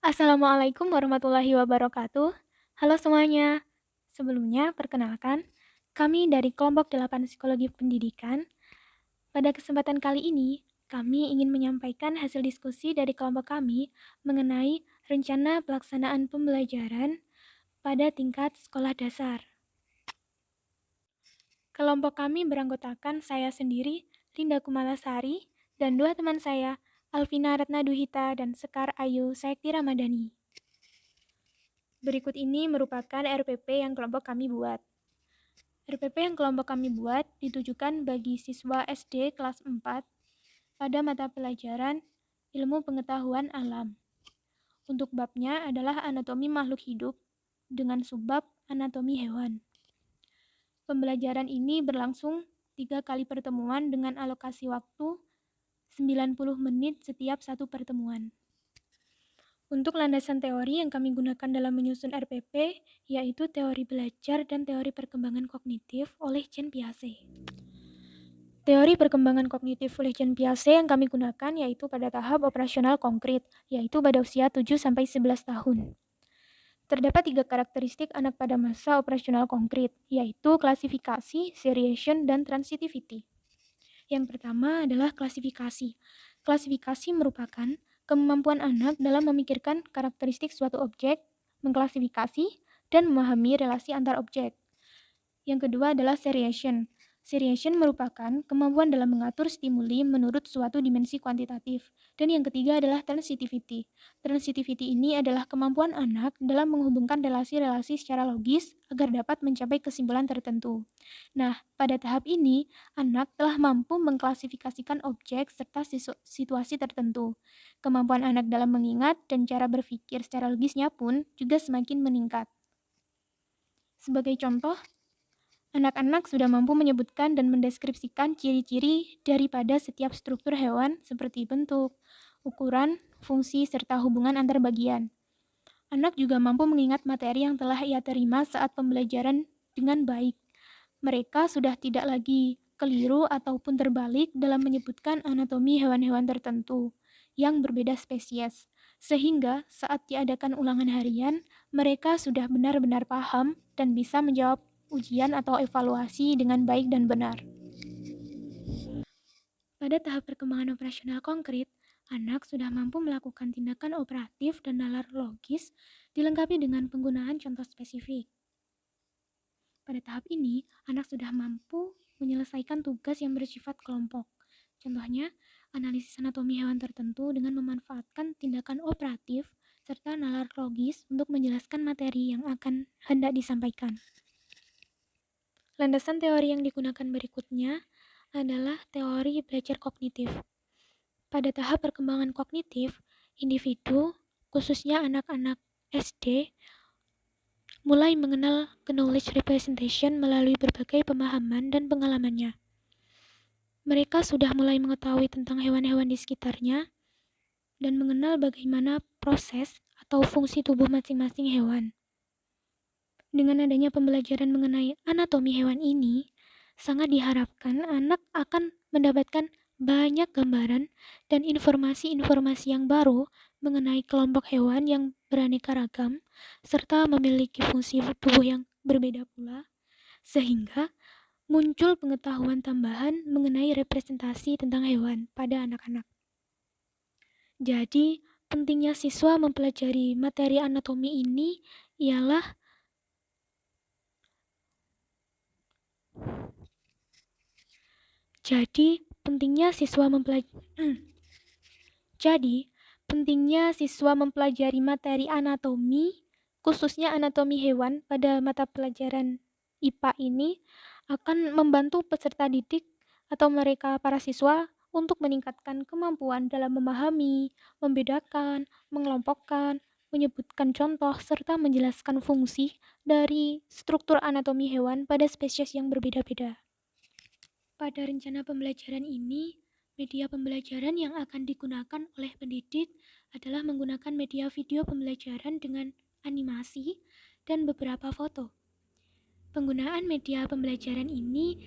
Assalamualaikum warahmatullahi wabarakatuh. Halo semuanya. Sebelumnya, perkenalkan, kami dari kelompok 8 Psikologi Pendidikan. Pada kesempatan kali ini, kami ingin menyampaikan hasil diskusi dari kelompok kami mengenai rencana pelaksanaan pembelajaran pada tingkat sekolah dasar. Kelompok kami beranggotakan saya sendiri, Linda Kumalasari, dan dua teman saya, Alvina Ratnaduhita dan Sekar Ayu Saekti Ramadhani. Berikut ini merupakan RPP yang kelompok kami buat. RPP yang kelompok kami buat ditujukan bagi siswa SD kelas 4 pada mata pelajaran Ilmu Pengetahuan Alam. Untuk babnya adalah anatomi makhluk hidup dengan subbab anatomi hewan. Pembelajaran ini berlangsung 3 kali pertemuan dengan alokasi waktu 90 menit setiap satu pertemuan. Untuk landasan teori yang kami gunakan dalam menyusun RPP, yaitu teori belajar dan teori perkembangan kognitif oleh Jean Piaget. Teori perkembangan kognitif oleh Jean Piaget yang kami gunakan yaitu pada tahap operasional konkret, yaitu pada usia 7-11 tahun. Terdapat 3 karakteristik anak pada masa operasional konkret, yaitu klasifikasi, seriation, dan transitivity. Yang pertama adalah klasifikasi. Klasifikasi merupakan kemampuan anak dalam memikirkan karakteristik suatu objek, mengklasifikasi, dan memahami relasi antar objek. Yang kedua adalah seriation. Seriation merupakan kemampuan dalam mengatur stimuli menurut suatu dimensi kuantitatif. Dan yang ketiga adalah transitivity. Transitivity ini adalah kemampuan anak dalam menghubungkan relasi-relasi secara logis agar dapat mencapai kesimpulan tertentu. Nah, pada tahap ini, anak telah mampu mengklasifikasikan objek serta situasi tertentu. Kemampuan anak dalam mengingat dan cara berpikir secara logisnya pun juga semakin meningkat. Sebagai contoh, anak-anak sudah mampu menyebutkan dan mendeskripsikan ciri-ciri daripada setiap struktur hewan seperti bentuk, ukuran, fungsi, serta hubungan antar bagian. Anak juga mampu mengingat materi yang telah ia terima saat pembelajaran dengan baik. Mereka sudah tidak lagi keliru ataupun terbalik dalam menyebutkan anatomi hewan-hewan tertentu yang berbeda spesies. Sehingga saat diadakan ulangan harian, mereka sudah benar-benar paham dan bisa menjawab ujian atau evaluasi dengan baik dan benar. Pada tahap perkembangan operasional konkret, anak sudah mampu melakukan tindakan operatif dan nalar logis dilengkapi dengan penggunaan contoh spesifik. Pada tahap ini, anak sudah mampu menyelesaikan tugas yang bersifat kelompok. Contohnya, analisis anatomi hewan tertentu dengan memanfaatkan tindakan operatif serta nalar logis untuk menjelaskan materi yang akan hendak disampaikan. Landasan teori yang digunakan berikutnya adalah teori belajar kognitif. Pada tahap perkembangan kognitif, individu, khususnya anak-anak SD, mulai mengenal knowledge representation melalui berbagai pemahaman dan pengalamannya. Mereka sudah mulai mengetahui tentang hewan-hewan di sekitarnya dan mengenal bagaimana proses atau fungsi tubuh masing-masing hewan. Dengan adanya pembelajaran mengenai anatomi hewan ini, sangat diharapkan anak akan mendapatkan banyak gambaran dan informasi-informasi yang baru mengenai kelompok hewan yang beraneka ragam, serta memiliki fungsi tubuh yang berbeda pula, sehingga muncul pengetahuan tambahan mengenai representasi tentang hewan pada anak-anak. Jadi, pentingnya siswa mempelajari materi anatomi ini ialah Jadi, pentingnya siswa mempelajari materi anatomi, khususnya anatomi hewan pada mata pelajaran IPA ini akan membantu peserta didik atau mereka para siswa untuk meningkatkan kemampuan dalam memahami, membedakan, mengelompokkan, menyebutkan contoh, serta menjelaskan fungsi dari struktur anatomi hewan pada spesies yang berbeda-beda. Pada rencana pembelajaran ini, media pembelajaran yang akan digunakan oleh pendidik adalah menggunakan media video pembelajaran dengan animasi dan beberapa foto. Penggunaan media pembelajaran ini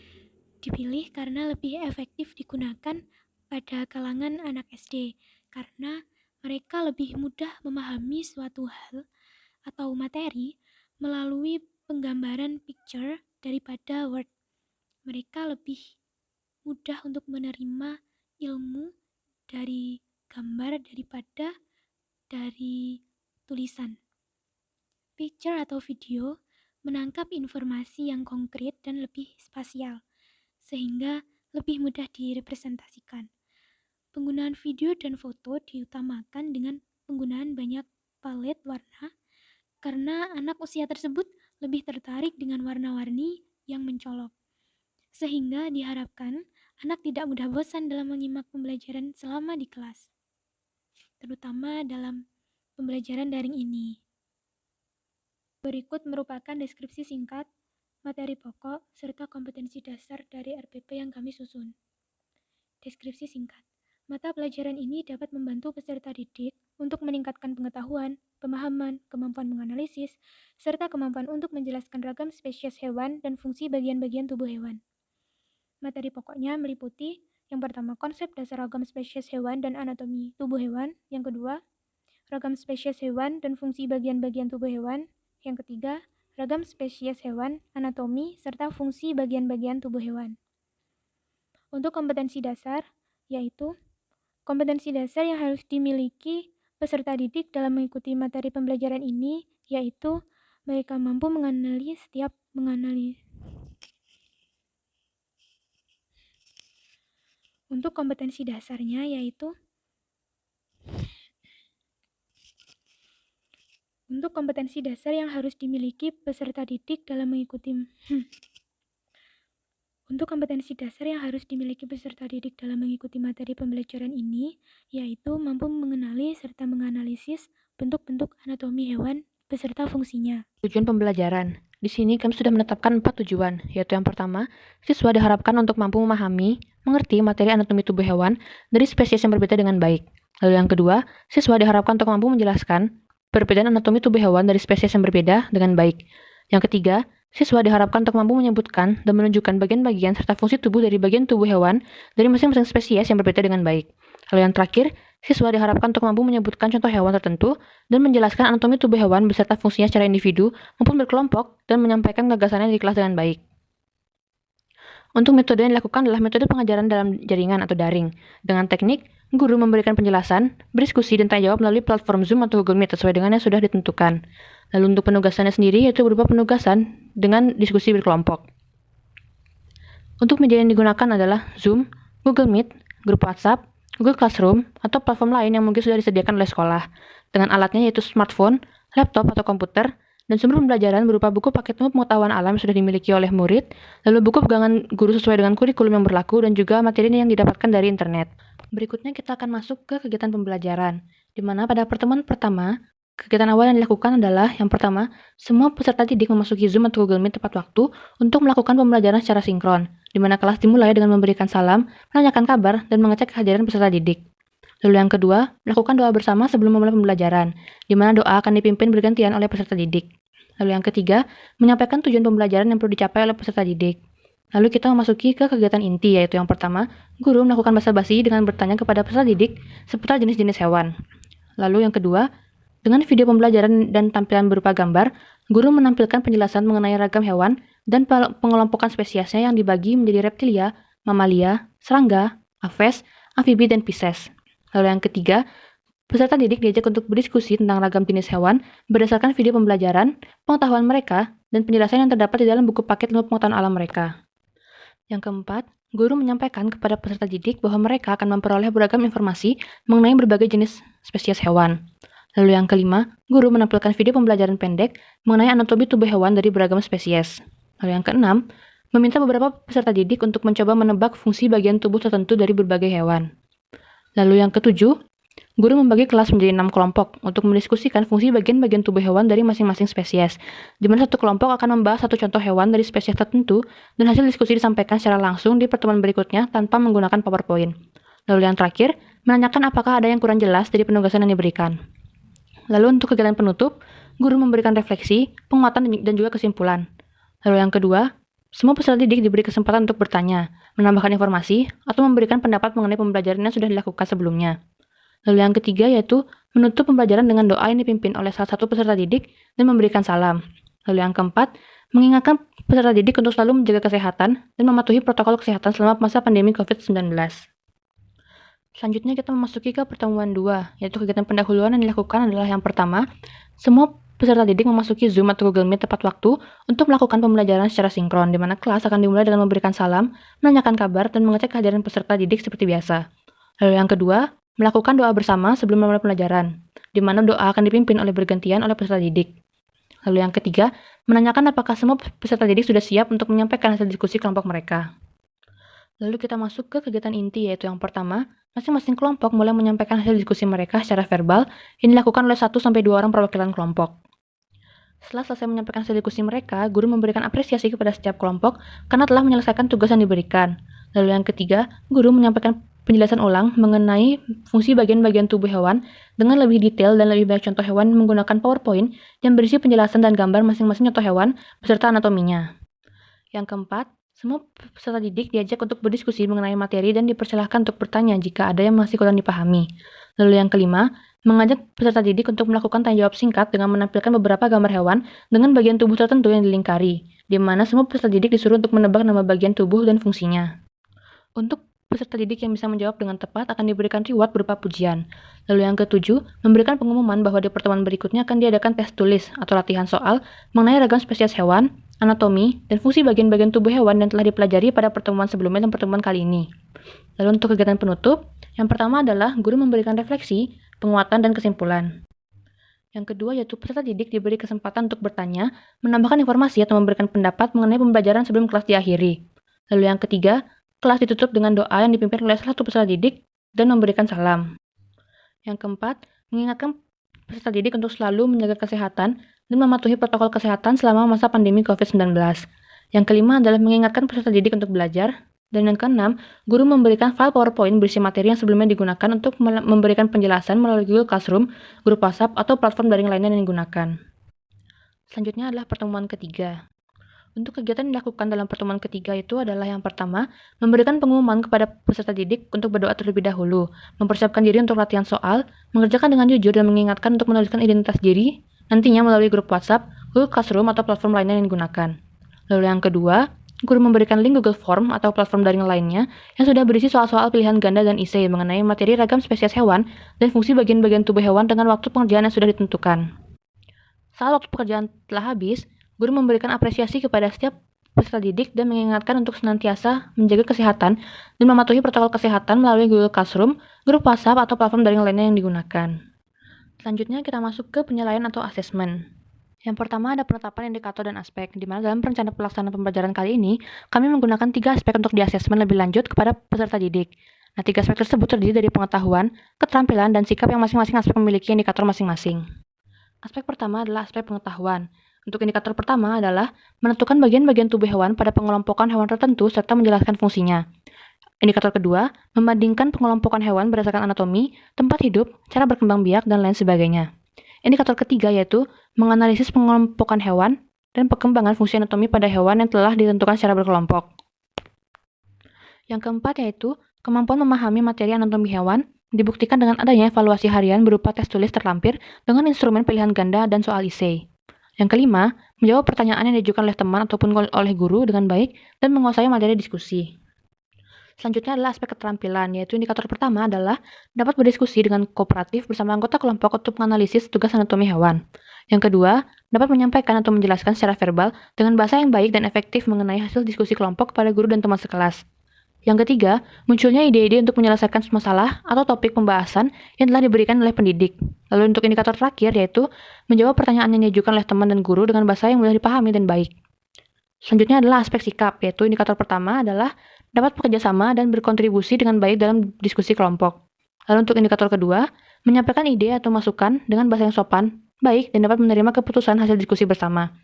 dipilih karena lebih efektif digunakan pada kalangan anak SD, karena Mereka lebih mudah memahami suatu hal atau materi melalui penggambaran picture daripada word. Mereka lebih mudah untuk menerima ilmu dari gambar daripada dari tulisan. Picture atau video menangkap informasi yang konkret dan lebih spasial, sehingga lebih mudah direpresentasikan. Penggunaan video dan foto diutamakan dengan penggunaan banyak palet warna karena anak usia tersebut lebih tertarik dengan warna-warni yang mencolok. Sehingga diharapkan anak tidak mudah bosan dalam menyimak pembelajaran selama di kelas, terutama dalam pembelajaran daring ini. Berikut merupakan deskripsi singkat, materi pokok, serta kompetensi dasar dari RPP yang kami susun. Deskripsi singkat. Mata pelajaran ini dapat membantu peserta didik untuk meningkatkan pengetahuan, pemahaman, kemampuan menganalisis, serta kemampuan untuk menjelaskan ragam spesies hewan dan fungsi bagian-bagian tubuh hewan. Materi pokoknya meliputi yang pertama, konsep dasar ragam spesies hewan dan anatomi tubuh hewan. Yang kedua, ragam spesies hewan dan fungsi bagian-bagian tubuh hewan. Yang ketiga, ragam spesies hewan, anatomi, serta fungsi bagian-bagian tubuh hewan. Untuk kompetensi dasar, yaitu kompetensi dasar yang harus dimiliki peserta didik dalam mengikuti materi pembelajaran ini, yaitu mereka mampu mengenali setiap Untuk kompetensi dasarnya yaitu Untuk kompetensi dasar yang harus dimiliki peserta didik dalam mengikuti Untuk kompetensi dasar yang harus dimiliki peserta didik dalam mengikuti materi pembelajaran ini, yaitu mampu mengenali serta menganalisis bentuk-bentuk anatomi hewan beserta fungsinya. Tujuan pembelajaran. Di sini kami sudah menetapkan 4 tujuan, yaitu yang pertama, siswa diharapkan untuk mampu memahami, mengerti materi anatomi tubuh hewan dari spesies yang berbeda dengan baik. Lalu yang kedua, siswa diharapkan untuk mampu menjelaskan perbedaan anatomi tubuh hewan dari spesies yang berbeda dengan baik. Yang ketiga, siswa diharapkan untuk mampu menyebutkan dan menunjukkan bagian-bagian serta fungsi tubuh dari bagian tubuh hewan dari masing-masing spesies yang berbeda dengan baik. Lalu yang terakhir, siswa diharapkan untuk mampu menyebutkan contoh hewan tertentu dan menjelaskan anatomi tubuh hewan beserta fungsinya secara individu maupun berkelompok dan menyampaikan gagasannya di kelas dengan baik. Untuk metode yang dilakukan adalah metode pengajaran dalam jaringan atau daring. Dengan teknik, guru memberikan penjelasan, berdiskusi, dan tanya jawab melalui platform Zoom atau Google Meet sesuai dengan yang sudah ditentukan. Lalu untuk penugasannya sendiri yaitu berupa penugasan dengan diskusi berkelompok. Untuk media yang digunakan adalah Zoom, Google Meet, grup WhatsApp, Google Classroom, atau platform lain yang mungkin sudah disediakan oleh sekolah. Dengan alatnya yaitu smartphone, laptop atau komputer, dan sumber pembelajaran berupa buku paket ilmu pengetahuan alam yang sudah dimiliki oleh murid, lalu buku pegangan guru sesuai dengan kurikulum yang berlaku, dan juga materi yang didapatkan dari internet. Berikutnya kita akan masuk ke kegiatan pembelajaran, di mana pada pertemuan pertama, kegiatan awal yang dilakukan adalah yang pertama, semua peserta didik memasuki Zoom atau Google Meet tepat waktu untuk melakukan pembelajaran secara sinkron, di mana kelas dimulai dengan memberikan salam, menanyakan kabar, dan mengecek kehadiran peserta didik. Lalu yang kedua, melakukan doa bersama sebelum memulai pembelajaran, di mana doa akan dipimpin bergantian oleh peserta didik. Lalu yang ketiga, menyampaikan tujuan pembelajaran yang perlu dicapai oleh peserta didik. Lalu kita memasuki ke kegiatan inti, yaitu yang pertama, guru melakukan basa-basi dengan bertanya kepada peserta didik seputar jenis-jenis hewan. Lalu yang kedua, dengan video pembelajaran dan tampilan berupa gambar, guru menampilkan penjelasan mengenai ragam hewan dan pengelompokan spesiesnya yang dibagi menjadi reptilia, mamalia, serangga, aves, amfibi, dan pisces. Lalu yang ketiga, peserta didik diajak untuk berdiskusi tentang ragam jenis hewan berdasarkan video pembelajaran, pengetahuan mereka, dan penjelasan yang terdapat di dalam buku paket ilmu pengetahuan alam mereka. Yang keempat, guru menyampaikan kepada peserta didik bahwa mereka akan memperoleh beragam informasi mengenai berbagai jenis spesies hewan. Lalu yang kelima, guru menampilkan video pembelajaran pendek mengenai anatomi tubuh hewan dari beragam spesies. Lalu yang keenam, meminta beberapa peserta didik untuk mencoba menebak fungsi bagian tubuh tertentu dari berbagai hewan. Lalu yang ketujuh, guru membagi kelas menjadi 6 kelompok untuk mendiskusikan fungsi bagian-bagian tubuh hewan dari masing-masing spesies, di mana satu kelompok akan membahas satu contoh hewan dari spesies tertentu dan hasil diskusi disampaikan secara langsung di pertemuan berikutnya tanpa menggunakan PowerPoint. Lalu yang terakhir, menanyakan apakah ada yang kurang jelas dari penugasan yang diberikan. Lalu untuk kegiatan penutup, guru memberikan refleksi, penguatan, dan juga kesimpulan. Lalu yang kedua, semua peserta didik diberi kesempatan untuk bertanya, menambahkan informasi, atau memberikan pendapat mengenai pembelajaran yang sudah dilakukan sebelumnya. Lalu yang ketiga yaitu menutup pembelajaran dengan doa yang dipimpin oleh salah satu peserta didik dan memberikan salam. Lalu yang keempat, mengingatkan peserta didik untuk selalu menjaga kesehatan dan mematuhi protokol kesehatan selama masa pandemi COVID-19. Selanjutnya kita memasuki ke pertemuan 2, yaitu kegiatan pendahuluan yang dilakukan adalah yang pertama, semua peserta didik memasuki Zoom atau Google Meet tepat waktu untuk melakukan pembelajaran secara sinkron, di mana kelas akan dimulai dengan memberikan salam, menanyakan kabar, dan mengecek kehadiran peserta didik seperti biasa. Lalu yang kedua, melakukan doa bersama sebelum memulai pembelajaran, di mana doa akan dipimpin oleh bergantian oleh peserta didik. Lalu yang ketiga, menanyakan apakah semua peserta didik sudah siap untuk menyampaikan hasil diskusi kelompok mereka. Lalu kita masuk ke kegiatan inti, yaitu yang pertama, masing-masing kelompok mulai menyampaikan hasil diskusi mereka secara verbal yang dilakukan oleh 1-2 orang perwakilan kelompok. Setelah selesai menyampaikan hasil diskusi mereka, guru memberikan apresiasi kepada setiap kelompok karena telah menyelesaikan tugas yang diberikan. Lalu yang ketiga, guru menyampaikan penjelasan ulang mengenai fungsi bagian-bagian tubuh hewan dengan lebih detail dan lebih banyak contoh hewan menggunakan PowerPoint yang berisi penjelasan dan gambar masing-masing contoh hewan beserta anatominya. Yang keempat, semua peserta didik diajak untuk berdiskusi mengenai materi dan dipersilahkan untuk bertanya jika ada yang masih kurang dipahami. Lalu yang kelima, mengajak peserta didik untuk melakukan tanya jawab singkat dengan menampilkan beberapa gambar hewan dengan bagian tubuh tertentu yang dilingkari, di mana semua peserta didik disuruh untuk menebak nama bagian tubuh dan fungsinya. Untuk peserta didik yang bisa menjawab dengan tepat akan diberikan reward berupa pujian. Lalu yang ketujuh, memberikan pengumuman bahwa di pertemuan berikutnya akan diadakan tes tulis atau latihan soal mengenai ragam spesies hewan, anatomi, dan fungsi bagian-bagian tubuh hewan yang telah dipelajari pada pertemuan sebelumnya dan pertemuan kali ini. Lalu untuk kegiatan penutup, yang pertama adalah guru memberikan refleksi, penguatan, dan kesimpulan. Yang kedua yaitu peserta didik diberi kesempatan untuk bertanya, menambahkan informasi atau memberikan pendapat mengenai pembelajaran sebelum kelas diakhiri. Lalu yang ketiga, kelas ditutup dengan doa yang dipimpin oleh salah satu peserta didik dan memberikan salam. Yang keempat, mengingatkan peserta didik untuk selalu menjaga kesehatan dan mematuhi protokol kesehatan selama masa pandemi COVID-19. Yang kelima adalah mengingatkan peserta didik untuk belajar. Dan yang keenam, guru memberikan file PowerPoint berisi materi yang sebelumnya digunakan untuk memberikan penjelasan melalui Google Classroom, grup WhatsApp, atau platform daring lainnya yang digunakan. Selanjutnya adalah pertemuan ketiga. Untuk kegiatan yang dilakukan dalam pertemuan ketiga itu adalah yang pertama, memberikan pengumuman kepada peserta didik untuk berdoa terlebih dahulu, mempersiapkan diri untuk latihan soal, mengerjakan dengan jujur dan mengingatkan untuk menuliskan identitas diri, nantinya melalui grup WhatsApp, Google Classroom, atau platform lainnya yang digunakan. Lalu yang kedua, guru memberikan link Google Form atau platform daring lainnya yang sudah berisi soal-soal pilihan ganda dan esai mengenai materi ragam spesies hewan dan fungsi bagian-bagian tubuh hewan dengan waktu pengerjaan yang sudah ditentukan. Saat waktu pekerjaan telah habis, guru memberikan apresiasi kepada setiap peserta didik dan mengingatkan untuk senantiasa menjaga kesehatan dan mematuhi protokol kesehatan melalui Google Classroom, grup WhatsApp, atau platform daring lainnya yang digunakan. Selanjutnya kita masuk ke penilaian atau asesmen. Yang pertama ada penetapan indikator dan aspek, di mana dalam perencanaan pelaksanaan pembelajaran kali ini, kami menggunakan 3 aspek untuk diasesmen lebih lanjut kepada peserta didik. Nah, 3 aspek tersebut terdiri dari pengetahuan, keterampilan, dan sikap yang masing-masing aspek memiliki indikator masing-masing. Aspek pertama adalah aspek pengetahuan. Untuk indikator pertama adalah menentukan bagian-bagian tubuh hewan pada pengelompokan hewan tertentu serta menjelaskan fungsinya. Indikator kedua, membandingkan pengelompokan hewan berdasarkan anatomi, tempat hidup, cara berkembang biak, dan lain sebagainya. Indikator ketiga yaitu menganalisis pengelompokan hewan dan perkembangan fungsi anatomi pada hewan yang telah ditentukan secara berkelompok. Yang keempat yaitu kemampuan memahami materi anatomi hewan dibuktikan dengan adanya evaluasi harian berupa tes tulis terlampir dengan instrumen pilihan ganda dan soal esai. Yang kelima, menjawab pertanyaan yang diajukan oleh teman ataupun oleh guru dengan baik dan menguasai materi diskusi. Selanjutnya adalah aspek keterampilan, yaitu indikator pertama adalah dapat berdiskusi dengan kooperatif bersama anggota kelompok untuk menganalisis tugas anatomi hewan. Yang kedua, dapat menyampaikan atau menjelaskan secara verbal dengan bahasa yang baik dan efektif mengenai hasil diskusi kelompok kepada guru dan teman sekelas. Yang ketiga, munculnya ide-ide untuk menyelesaikan masalah atau topik pembahasan yang telah diberikan oleh pendidik. Lalu untuk indikator terakhir yaitu menjawab pertanyaan yang diajukan oleh teman dan guru dengan bahasa yang mudah dipahami dan baik. Selanjutnya adalah aspek sikap, yaitu indikator pertama adalah dapat bekerja sama dan berkontribusi dengan baik dalam diskusi kelompok. Lalu untuk indikator kedua, menyampaikan ide atau masukan dengan bahasa yang sopan, baik, dan dapat menerima keputusan hasil diskusi bersama.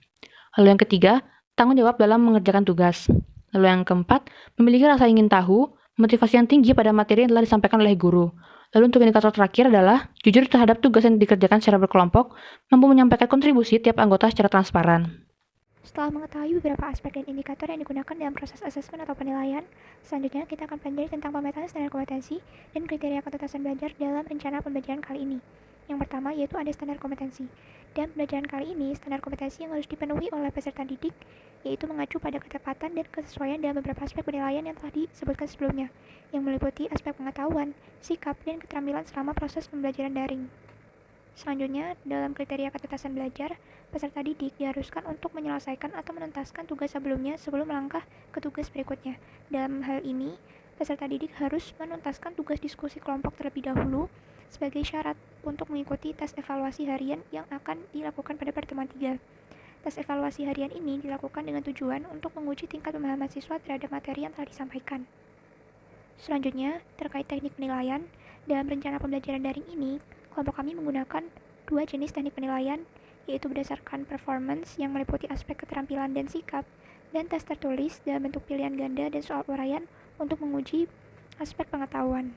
Lalu yang ketiga, tanggung jawab dalam mengerjakan tugas. Lalu yang keempat, memiliki rasa ingin tahu, motivasi yang tinggi pada materi yang telah disampaikan oleh guru. Lalu untuk indikator terakhir adalah jujur terhadap tugas yang dikerjakan secara berkelompok, mampu menyampaikan kontribusi tiap anggota secara transparan. Setelah mengetahui beberapa aspek dan indikator yang digunakan dalam proses asesmen atau penilaian, selanjutnya kita akan pelajari tentang pemetaan standar kompetensi dan kriteria ketuntasan belajar dalam rencana pembelajaran kali ini. Yang pertama yaitu ada standar kompetensi. Dalam pembelajaran kali ini, standar kompetensi yang harus dipenuhi oleh peserta didik yaitu mengacu pada ketepatan dan kesesuaian dalam beberapa aspek penilaian yang telah disebutkan sebelumnya, yang meliputi aspek pengetahuan, sikap, dan keterampilan selama proses pembelajaran daring. Selanjutnya, dalam kriteria ketuntasan belajar, peserta didik diharuskan untuk menyelesaikan atau menuntaskan tugas sebelumnya sebelum melangkah ke tugas berikutnya. Dalam hal ini, peserta didik harus menuntaskan tugas diskusi kelompok terlebih dahulu sebagai syarat untuk mengikuti tes evaluasi harian yang akan dilakukan pada pertemuan 3. Tes evaluasi harian ini dilakukan dengan tujuan untuk menguji tingkat pemahaman siswa terhadap materi yang telah disampaikan. Selanjutnya, terkait teknik penilaian, dalam rencana pembelajaran daring ini, kelompok kami menggunakan 2 jenis teknik penilaian, yaitu berdasarkan performance yang meliputi aspek keterampilan dan sikap, dan tes tertulis dalam bentuk pilihan ganda dan soal uraian untuk menguji aspek pengetahuan.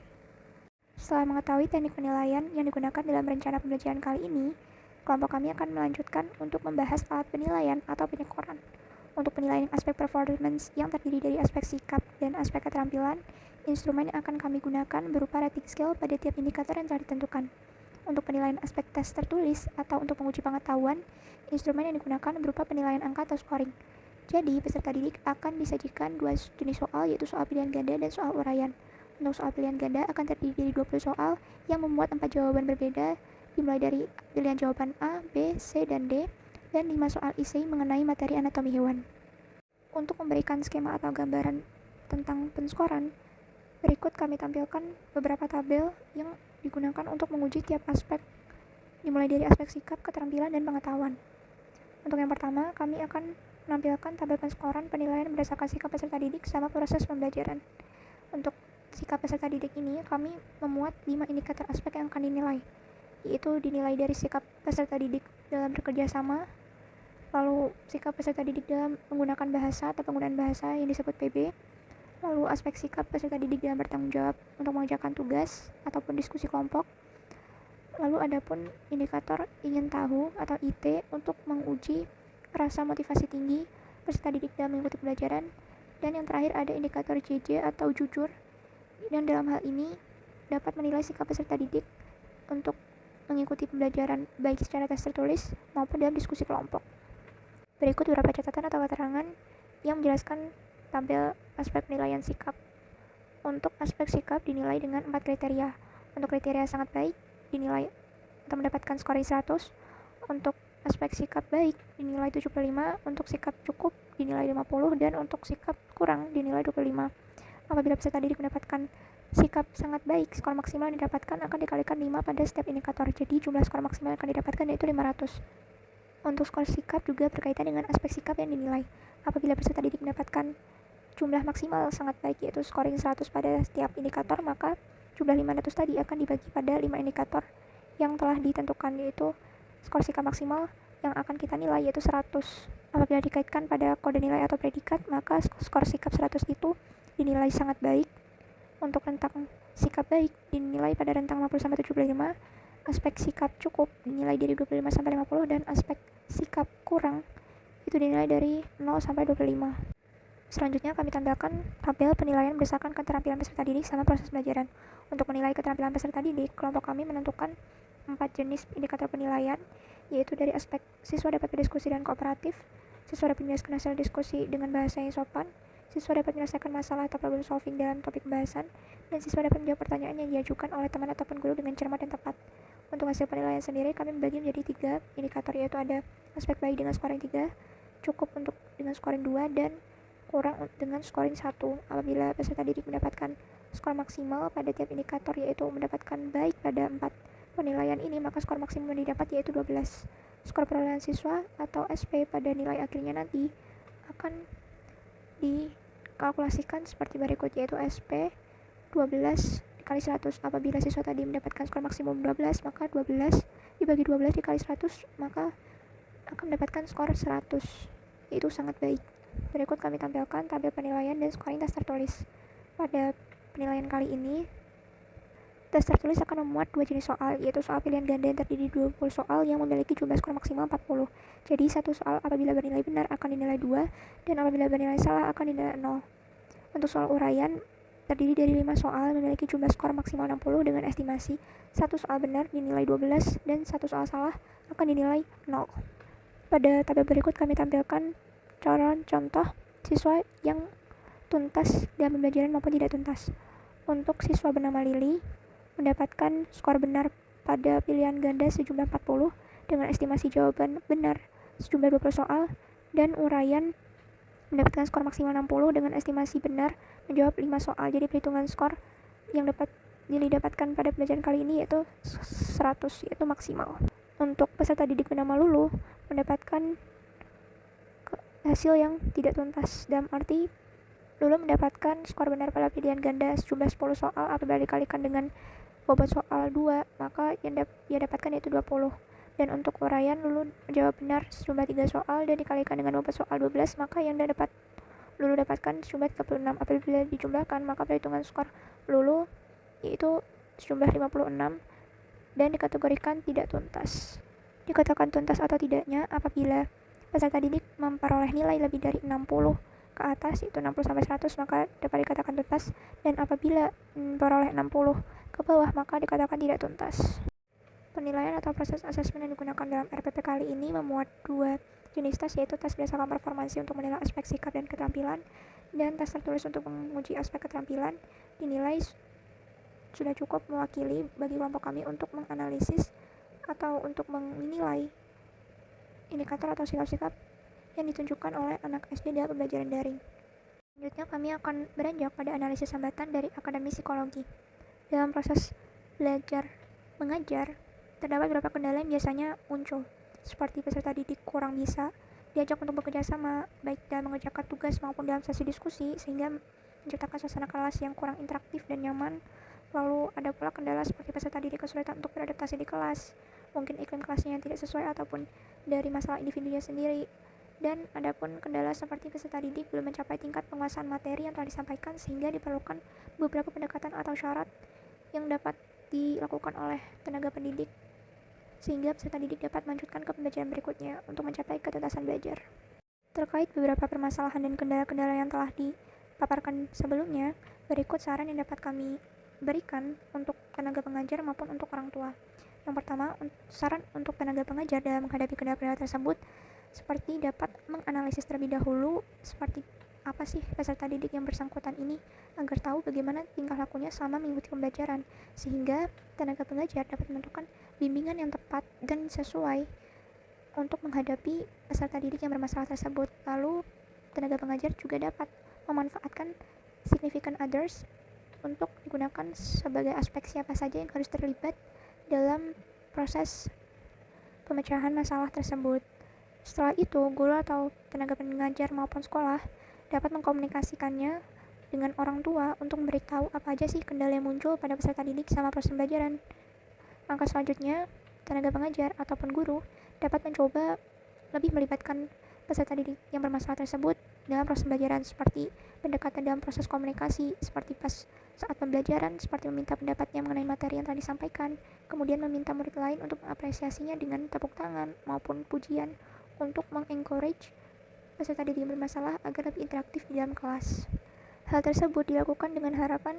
Setelah mengetahui teknik penilaian yang digunakan dalam rencana pembelajaran kali ini, kelompok kami akan melanjutkan untuk membahas alat penilaian atau penyekoran. Untuk penilaian aspek performance yang terdiri dari aspek sikap dan aspek keterampilan, instrumen yang akan kami gunakan berupa rating scale pada tiap indikator yang telah ditentukan. Untuk penilaian aspek tes tertulis atau untuk menguji pengetahuan, instrumen yang digunakan berupa penilaian angka atau scoring. Jadi, peserta didik akan disajikan 2 jenis soal, yaitu soal pilihan ganda dan soal uraian. Untuk soal pilihan ganda akan terdiri dari 20 soal yang memuat 4 jawaban berbeda, dimulai dari pilihan jawaban A, B, C, dan D, dan 5 soal isi mengenai materi anatomi hewan. Untuk memberikan skema atau gambaran tentang penskoran, berikut kami tampilkan beberapa tabel yang digunakan untuk menguji tiap aspek, dimulai dari aspek sikap, keterampilan, dan pengetahuan. Untuk yang pertama, kami akan menampilkan tabel penskoran penilaian berdasarkan sikap peserta didik selama proses pembelajaran. Untuk sikap peserta didik ini, kami memuat 5 indikator aspek yang akan dinilai, yaitu dinilai dari sikap peserta didik dalam bekerja sama, lalu sikap peserta didik dalam menggunakan bahasa atau penggunaan bahasa yang disebut PB, lalu aspek sikap peserta didik dalam bertanggung jawab untuk mengerjakan tugas ataupun diskusi kelompok, lalu adapun indikator ingin tahu atau IT untuk menguji rasa motivasi tinggi peserta didik dalam mengikuti pembelajaran, dan yang terakhir ada indikator JJ atau jujur, yang dalam hal ini dapat menilai sikap peserta didik untuk mengikuti pembelajaran baik secara tes tertulis maupun dalam diskusi kelompok. Berikut beberapa catatan atau keterangan yang menjelaskan tabel aspek penilaian sikap. Untuk aspek sikap dinilai dengan 4 kriteria. Untuk kriteria sangat baik dinilai atau mendapatkan scoring 100. Untuk aspek sikap baik dinilai 75, untuk sikap cukup dinilai 50, dan untuk sikap kurang dinilai 25. Apabila peserta didik mendapatkan sikap sangat baik, skor maksimal yang didapatkan akan dikalikan 5 pada setiap indikator. Jadi jumlah skor maksimal yang akan didapatkan yaitu 500. Untuk skor sikap juga berkaitan dengan aspek sikap yang dinilai. Apabila peserta didik mendapatkan jumlah maksimal sangat baik, yaitu scoring 100 pada setiap indikator, maka jumlah 500 tadi akan dibagi pada 5 indikator yang telah ditentukan, yaitu skor sikap maksimal yang akan kita nilai yaitu 100. Apabila dikaitkan pada kode nilai atau predikat, maka skor sikap 100 itu dinilai sangat baik. Untuk rentang sikap baik dinilai pada rentang 50-75, aspek sikap cukup dinilai dari 25-50, dan aspek sikap kurang itu dinilai dari 0-25. Selanjutnya kami tampilkan tabel penilaian berdasarkan keterampilan peserta didik selama proses pembelajaran. Untuk menilai keterampilan peserta didik, kelompok kami menentukan 4 jenis indikator penilaian, yaitu dari aspek siswa dapat berdiskusi dan kooperatif, siswa dapat menjelaskan hasil diskusi dengan bahasa yang sopan, siswa dapat menyelesaikan masalah atau problem solving dalam topik pembahasan, dan siswa dapat menjawab pertanyaan yang diajukan oleh teman ataupun guru dengan cermat dan tepat. Untuk hasil penilaian sendiri, kami membagi menjadi 3 indikator, yaitu ada aspek baik dengan scoring 3, cukup untuk dengan scoring 2, dan kurang dengan scoring 1. Apabila peserta didik mendapatkan skor maksimal pada tiap indikator, yaitu mendapatkan baik pada 4 penilaian ini, maka skor maksimum yang didapat yaitu 12. Skor perolehan siswa atau SP pada nilai akhirnya nanti akan dikalkulasikan seperti berikut, yaitu SP 12 dikali 100. Apabila siswa tadi mendapatkan skor maksimum 12, maka 12 dibagi 12 dikali 100, maka akan mendapatkan skor 100, yaitu sangat baik. Berikut kami tampilkan tabel penilaian dan scoring tes tertulis. Pada penilaian kali ini, Tes tertulis akan memuat dua jenis soal, yaitu soal pilihan ganda yang terdiri 20 soal yang memiliki jumlah skor maksimal 40. Jadi, satu soal apabila bernilai benar akan dinilai 2, dan apabila bernilai salah akan dinilai 0. Untuk soal uraian, terdiri dari 5 soal memiliki jumlah skor maksimal 60 dengan estimasi satu soal benar dinilai 12 dan satu soal salah akan dinilai 0. Pada tabel berikut kami tampilkan contoh siswa yang tuntas dalam pembelajaran maupun tidak tuntas. Untuk siswa bernama Lili, mendapatkan skor benar pada pilihan ganda sejumlah 40 dengan estimasi jawaban benar sejumlah 20 soal, dan uraian mendapatkan skor maksimal 60 dengan estimasi benar menjawab 5 soal. Jadi perhitungan skor yang dapat Lili dapatkan pada pelajaran kali ini yaitu 100, yaitu maksimal. Untuk peserta didik bernama Lulu, mendapatkan hasil yang tidak tuntas, dalam arti Lulu mendapatkan skor benar pada pilihan ganda sejumlah 10 soal apabila dikalikan dengan bobot soal 2, maka yang dia dapatkan yaitu 20. Dan untuk uraian, Lulu menjawab benar sejumlah 3 soal dan dikalikan dengan bobot soal 12, maka yang Lulu dapatkan sejumlah 36. Apabila dijumlahkan, maka perhitungan skor Lulu yaitu sejumlah 56 dan dikategorikan tidak tuntas. Dikatakan tuntas atau tidaknya apabila peserta didik memperoleh nilai lebih dari 60 ke atas, yaitu 60-100, maka dapat dikatakan tuntas, dan apabila memperoleh 60 ke bawah maka dikatakan tidak tuntas. Penilaian atau proses asesmen yang digunakan dalam RPP kali ini memuat dua jenis tes, yaitu tes berdasarkan performansi untuk menilai aspek sikap dan keterampilan, dan tes tertulis untuk menguji aspek keterampilan. Dinilai sudah cukup mewakili bagi kelompok kami untuk menganalisis atau untuk menilai indikator atau sikap-sikap yang ditunjukkan oleh anak SD dalam pembelajaran daring. Selanjutnya kami akan beranjak pada analisis hambatan dari akademi psikologi. Dalam proses belajar mengajar, terdapat beberapa kendala yang biasanya muncul, seperti peserta didik kurang bisa diajak untuk bekerja sama, baik dalam mengerjakan tugas maupun dalam sesi diskusi, sehingga menciptakan suasana kelas yang kurang interaktif dan nyaman. Lalu ada pula kendala seperti peserta didik kesulitan untuk beradaptasi di kelas, mungkin iklim kelasnya yang tidak sesuai ataupun dari masalah individunya sendiri. Dan ada pun kendala seperti peserta didik belum mencapai tingkat penguasaan materi yang telah disampaikan, sehingga diperlukan beberapa pendekatan atau syarat yang dapat dilakukan oleh tenaga pendidik sehingga peserta didik dapat melanjutkan ke pembelajaran berikutnya untuk mencapai ketuntasan belajar. Terkait beberapa permasalahan dan kendala-kendala yang telah dipaparkan sebelumnya, berikut saran yang dapat kami berikan untuk tenaga pengajar maupun untuk orang tua. Yang pertama, saran untuk tenaga pengajar dalam menghadapi kendala-kendala tersebut seperti dapat menganalisis terlebih dahulu seperti apa sih peserta didik yang bersangkutan ini, agar tahu bagaimana tingkah lakunya selama mengikuti pembelajaran, sehingga tenaga pengajar dapat menentukan bimbingan yang tepat dan sesuai untuk menghadapi peserta didik yang bermasalah tersebut. Lalu tenaga pengajar juga dapat memanfaatkan significant others untuk digunakan sebagai aspek siapa saja yang harus terlibat dalam proses pemecahan masalah tersebut. Setelah itu, guru atau tenaga pengajar maupun sekolah dapat mengkomunikasikannya dengan orang tua untuk memberitahu apa aja sih kendala yang muncul pada peserta didik selama proses pembelajaran. Langkah selanjutnya, tenaga pengajar ataupun guru dapat mencoba lebih melibatkan peserta didik yang bermasalah tersebut dalam proses pembelajaran, seperti pendekatan dalam proses komunikasi, seperti pas saat pembelajaran, seperti meminta pendapatnya mengenai materi yang telah disampaikan, kemudian meminta murid lain untuk mengapresiasinya dengan tepuk tangan maupun pujian untuk mengencourage peserta didik yang bermasalah agar lebih interaktif di dalam kelas. Hal tersebut dilakukan dengan harapan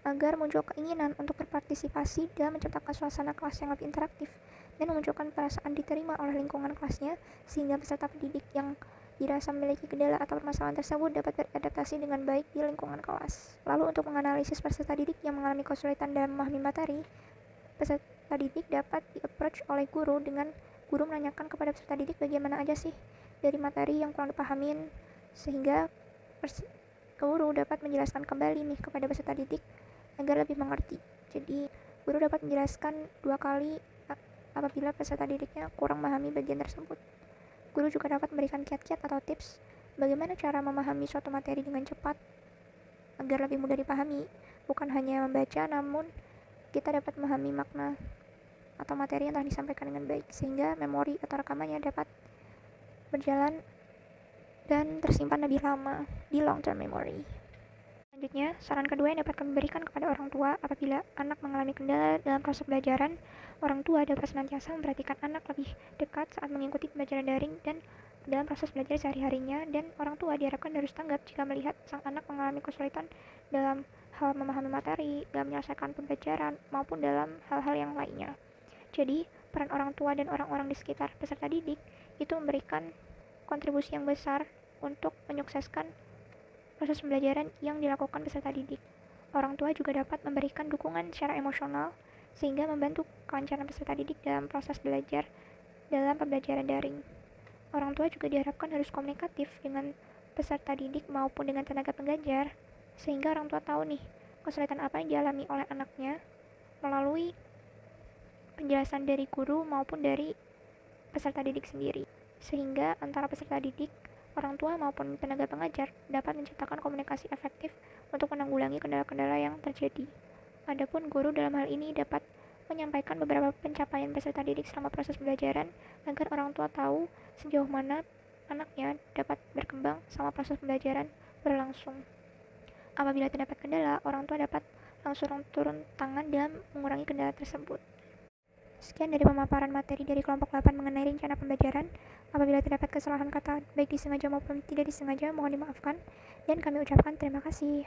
agar muncul keinginan untuk berpartisipasi dalam menciptakan suasana kelas yang lebih interaktif dan memunculkan perasaan diterima oleh lingkungan kelasnya, sehingga peserta pendidik yang dirasa memiliki kendala atau permasalahan tersebut dapat beradaptasi dengan baik di lingkungan kelas. Lalu untuk menganalisis peserta didik yang mengalami kesulitan dalam memahami materi, peserta didik dapat di-approach oleh guru dengan guru menanyakan kepada peserta didik bagaimana aja sih dari materi yang kurang dipahamin, sehingga guru dapat menjelaskan kembali nih kepada peserta didik agar lebih mengerti. Jadi guru dapat menjelaskan 2 kali apabila peserta didiknya kurang memahami bagian tersebut. Guru juga dapat memberikan kiat-kiat atau tips bagaimana cara memahami suatu materi dengan cepat agar lebih mudah dipahami. Bukan hanya membaca, namun kita dapat memahami makna atau materi yang telah disampaikan dengan baik, sehingga memori atau rekamannya dapat berjalan dan tersimpan lebih lama di long term memory. Selanjutnya, saran kedua yang dapat kami berikan kepada orang tua apabila anak mengalami kendala dalam proses pembelajaran, orang tua dapat senantiasa memperhatikan anak lebih dekat saat mengikuti pembelajaran daring dan dalam proses belajar sehari-harinya, dan orang tua diharapkan harus tanggap jika melihat sang anak mengalami kesulitan dalam hal memahami materi, dalam menyelesaikan pembelajaran, maupun dalam hal-hal yang lainnya. Jadi, peran orang tua dan orang-orang di sekitar peserta didik itu memberikan kontribusi yang besar untuk menyukseskan proses pembelajaran yang dilakukan peserta didik. Orang tua juga dapat memberikan dukungan secara emosional sehingga membantu kelancaran peserta didik dalam proses belajar dalam pembelajaran daring. Orang tua juga diharapkan harus komunikatif dengan peserta didik maupun dengan tenaga pengajar sehingga orang tua tahu nih kesulitan apa yang dialami oleh anaknya melalui penjelasan dari guru maupun dari peserta didik sendiri, sehingga antara peserta didik, orang tua maupun tenaga pengajar dapat menciptakan komunikasi efektif untuk menanggulangi kendala-kendala yang terjadi. Adapun guru dalam hal ini dapat menyampaikan beberapa pencapaian peserta didik selama proses pembelajaran agar orang tua tahu sejauh mana anaknya dapat berkembang selama proses pembelajaran berlangsung. Apabila terdapat kendala, orang tua dapat langsung turun tangan dalam mengurangi kendala tersebut. Sekian dari pemaparan materi dari kelompok 8 mengenai rencana pembelajaran. Apabila terdapat kesalahan kata baik disengaja maupun tidak disengaja, mohon dimaafkan, dan kami ucapkan terima kasih.